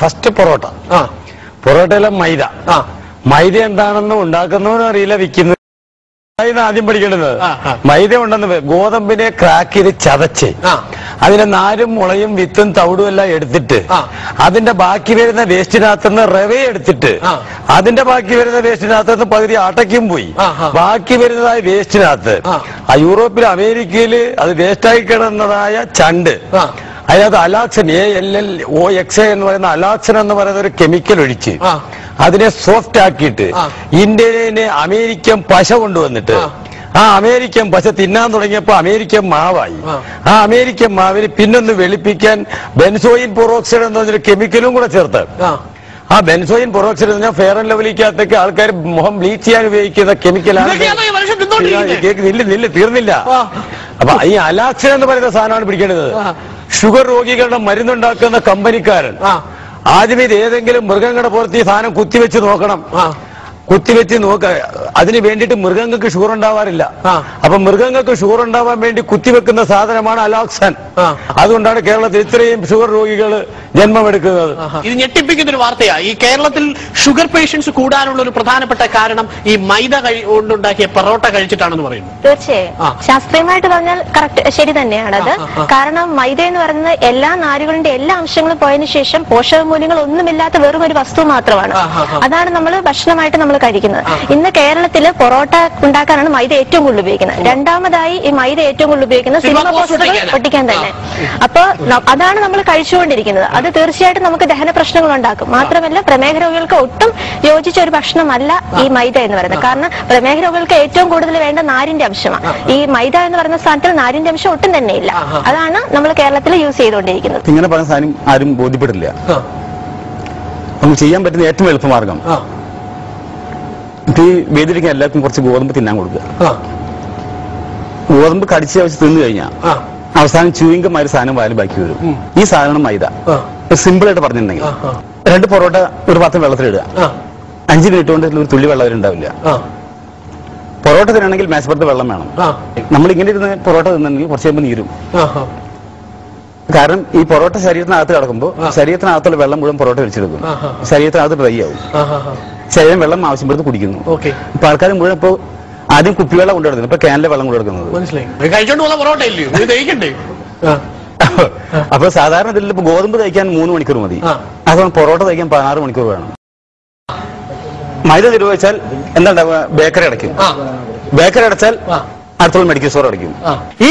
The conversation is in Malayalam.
ഫസ്റ്റ് പൊറോട്ട. പൊറോട്ടയിലെ മൈദ. മൈദ എന്താണെന്ന് ഉണ്ടാക്കുന്നവനും അറിയില്ല, വിൽക്കുന്നത് ആദ്യം പഠിക്കേണ്ടത്. മൈദ ഉണ്ടെന്ന് ഗോതമ്പിനെ ക്രാക്ക് ചെയ്ത് ചതച്ച് അതിന്റെ നാരും മുളയും വിത്തും തവിടും എല്ലാം എടുത്തിട്ട് അതിന്റെ ബാക്കി വരുന്ന വേസ്റ്റിനകത്തുനിന്ന് റവ എടുത്തിട്ട് അതിന്റെ ബാക്കി വരുന്ന വേസ്റ്റിനകത്തുനിന്ന് പകുതി ആട്ടയ്ക്കും പോയി ബാക്കി വരുന്നതായ വേസ്റ്റിനകത്ത് യൂറോപ്പിൽ അമേരിക്കയിൽ അത് വേസ്റ്റായി കിടന്നതായ ചണ്ട് അതിനകത്ത് അലാക്സൻ ALLOX എന്ന് പറയുന്ന അലാക്സൻ എന്ന് പറയുന്ന ഒരു കെമിക്കൽ ഒഴിച്ച് അതിനെ സോഫ്റ്റ് ആക്കിയിട്ട് ഇന്ത്യയിലെ അമേരിക്കൻ പശ കൊണ്ടുവന്നിട്ട് ആ അമേരിക്കൻ പശ തിന്നാൻ തുടങ്ങിയപ്പോ അമേരിക്കൻ മാവായി. ആ അമേരിക്കൻ മാവിന് പിന്നൊന്ന് വെളുപ്പിക്കാൻ ബെൻസോയിൻ പെറോക്സൈഡ് എന്ന പറഞ്ഞൊരു കെമിക്കലും കൂടെ ചേർത്ത് ആ ബെൻസോയിൻ പെറോക്സൈഡ് എന്ന് പറഞ്ഞാൽ ഫെയർ ആൻഡ് ലവ്ലിക്കകത്തേക്ക് ആൾക്കാർ മുഖം ബ്ലീച്ച് ചെയ്യാൻ ഉപയോഗിക്കുന്ന കെമിക്കലാണ്. തീർന്നില്ല. അപ്പൊ ഈ അലാക്സൻ എന്ന് പറയുന്ന സാധനമാണ് പിടിക്കേണ്ടത്. ഷുഗർ രോഗികളുടെ മരുന്നുണ്ടാക്കുന്ന കമ്പനിക്കാരൻ ആദ്യം ഇത് ഏതെങ്കിലും മൃഗങ്ങളുടെ പുറത്ത് ഈ സാധനം കുത്തിവെച്ച് നോക്കണം. കുത്തിവെച്ച് നോക്ക. അതിന് വേണ്ടിയിട്ട് മൃഗങ്ങൾക്ക് ഷുഗർ ഉണ്ടാവാറില്ല. അപ്പൊ മൃഗങ്ങൾക്ക് ഷുഗർ ഉണ്ടാവാൻ വേണ്ടി കുത്തിവെക്കുന്ന സാധനമാണ് അലാക്സൻ. അതുകൊണ്ടാണ് കേരളത്തിൽ ഇത്രയും ഷുഗർ രോഗികൾ ജന്മമെടുക്കുന്നത്. ഇത് ഞെട്ടിപ്പിക്കുന്ന ഒരു വാർത്തയാണ്. ഈ കേരളത്തിൽ ഷുഗർ പേഷ്യൻസ് കൂടാനുള്ള ഒരു പ്രധാനപ്പെട്ട കാരണം ഈ മൈദ കൊണ്ടുണ്ടാക്കിയ പൊറോട്ട കഴിച്ചിട്ടാണെന്ന് പറയുന്നു. തീർച്ചയായും ശാസ്ത്രീയമായിട്ട് പറഞ്ഞാൽ കറക്റ്റ്, ശരി തന്നെയാണത്. കാരണം മൈദ എന്ന് പറയുന്നത് എല്ലാ നാരുകളുടെ എല്ലാ അംശങ്ങളും പോയതിനു ശേഷം പോഷക മൂല്യങ്ങൾ ഒന്നുമില്ലാത്ത വെറും ഒരു വസ്തു മാത്രമാണ്. അതാണ് നമ്മൾ ഭക്ഷണമായിട്ട് നമ്മൾ കഴിക്കുന്നത്. ഇന്ന് കേരളത്തിൽ പൊറോട്ട ഉണ്ടാക്കാനാണ് മൈദ ഏറ്റവും കൂടുതൽ ഉപയോഗിക്കുന്നത്. രണ്ടാമതായി ഈ മൈദ ഏറ്റവും കൂടുതൽ ഉപയോഗിക്കുന്നത് സിനിമ പോസ്റ്ററുകൾ ഒട്ടിക്കാൻ തന്നെ. അപ്പൊ അതാണ് നമ്മൾ കഴിച്ചുകൊണ്ടിരിക്കുന്നത്. അത് തീർച്ചയായിട്ടും നമുക്ക് ദഹന പ്രശ്നങ്ങൾ ഉണ്ടാക്കും. മാത്രമല്ല പ്രമേഹ രോഗികൾക്ക് ഒട്ടും യോജിച്ച ഒരു ഭക്ഷണമല്ല ഈ മൈദ എന്ന് പറയുന്നത്. കാരണം പ്രമേഹ രോഗികൾക്ക് ഏറ്റവും കൂടുതൽ വേണ്ട നാരിന്റെ അംശമാണ്. ഈ മൈദ എന്ന് പറയുന്ന സ്ഥാനത്തിൽ നാരിന്റെ അംശം ഒട്ടും തന്നെ ഇല്ല. അതാണ് നമ്മൾ കേരളത്തിൽ യൂസ് ചെയ്തുകൊണ്ടിരിക്കുന്നത്. ഇങ്ങനെ പറഞ്ഞ സാധനം ആരും ബോധ്യപ്പെടില്ല. നമുക്ക് ചെയ്യാൻ പറ്റുന്ന ഏറ്റവും എളുപ്പമാർഗം ഈ വേദിരിക്കാൻ എല്ലാവർക്കും കുറച്ച് ഗോതമ്പ് തിന്നാൻ കൊടുക്കുക. ഗോതമ്പ് കടിച്ച് വെച്ച് തിന്നു കഴിഞ്ഞാൽ അവസാനം ചൂയിങ്കമായ ഒരു സാധനം വായിൽ ബാക്കി വരും. ഈ സാധനം മൈദ. സിമ്പിൾ ആയിട്ട് പറഞ്ഞിട്ടുണ്ടെങ്കിൽ 2 പൊറോട്ട ഒരു പാത്രം വെള്ളത്തിലിടുക. 5 മിനിറ്റ് കൊണ്ട് ഒരു തുള്ളി വെള്ളം ഉണ്ടാവില്ല. പൊറോട്ട തിന്നണമെങ്കിൽ മേശപ്പുറത്ത് വെള്ളം വേണം. നമ്മൾ ഇങ്ങനെ ഇരുന്ന് പൊറോട്ട തിന്നിട്ടുണ്ടെങ്കിൽ കുറച്ച് കഴിയുമ്പോൾ നീരും. കാരണം ഈ പൊറോട്ട ശരീരത്തിനകത്ത് കിടക്കുമ്പോൾ ശരീരത്തിനകത്തുള്ള വെള്ളം മുഴുവൻ പൊറോട്ട വലിച്ചെടുക്കും. ശരീരത്തിനകത്ത് ഡ്രൈ ആവും. ശരീരം വെള്ളം ആവശ്യപ്പെടുത്ത് കുടിക്കുന്നു. ഇപ്പൊ ആൾക്കാർ മുഴുവൻ ഇപ്പൊ ആദ്യം കുപ്പിവെള്ളം കൊണ്ടുവരുന്നത്, ഇപ്പൊ ക്യാനിലെ വെള്ളം കൊണ്ടുവരുന്നത്. അപ്പൊ സാധാരണ ഇതിൽ ഇപ്പൊ ഗോതമ്പ് തയ്ക്കാൻ 3 മണിക്കൂർ മതി. അതുകൊണ്ട് പൊറോട്ട തയ്ക്കാൻ 16 മണിക്കൂർ വേണം. മൈദ നിരോധിച്ചാൽ എന്താ ബേക്കറി അടയ്ക്കും. ബേക്കറി അടച്ചാൽ അടുത്തുള്ള മെഡിക്കൽ സ്റ്റോർ അടയ്ക്കും. ഈ